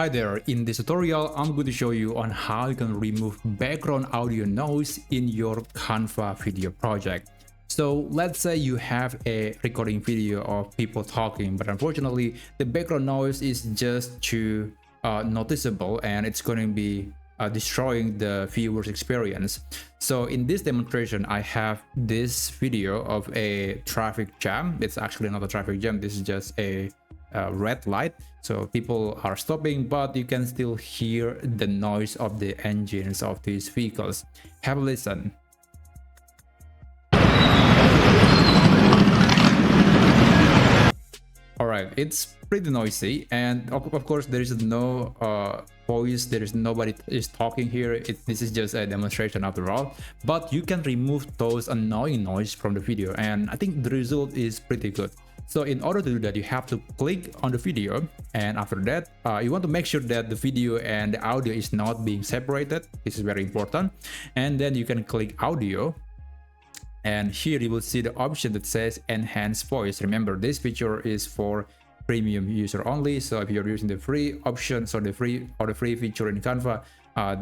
Hi there, in this tutorial I'm going to show you on how you can remove background audio noise in your Canva video project. So let's say you have a recording video of people talking, but unfortunately the background noise is just too noticeable and it's going to be destroying the viewer's experience. So in this demonstration I have this video of a traffic jam. It's actually not a traffic jam, this is just a red light, so people are stopping, but you can still hear the noise of the engines of these vehicles. Have a listen. Alright, it's pretty noisy, and of course there is no voice, there is nobody is talking here. This is just a demonstration after all, but you can remove those annoying noise from the video, and I think the result is pretty good. So in order to do that, you have to click on the video, and after that you want to make sure that the video and the audio is not being separated. This is very important. And then you can click audio, and here you will see the option that says enhance voice. Remember, this feature is for premium user only, so if you're using the free option, so the free feature in Canva,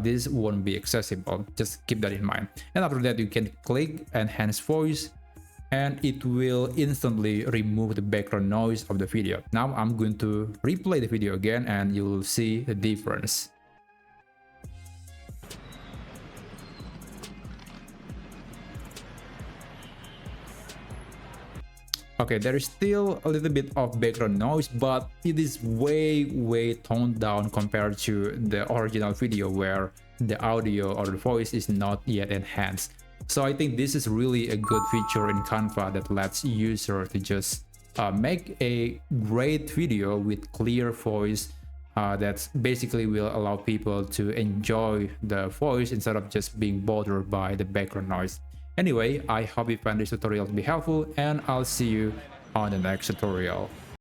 this won't be accessible. Just keep that in mind. And after that you can click enhance voice, and it will instantly remove the background noise of the video. Now I'm going to replay the video again and you will see the difference. Okay, there is still a little bit of background noise, but it is way toned down compared to the original video where the audio or the voice is not yet enhanced. So I think this is really a good feature in Canva that lets users to just make a great video with clear voice that basically will allow people to enjoy the voice instead of just being bothered by the background noise. Anyway, I hope you found this tutorial to be helpful, and I'll see you on the next tutorial.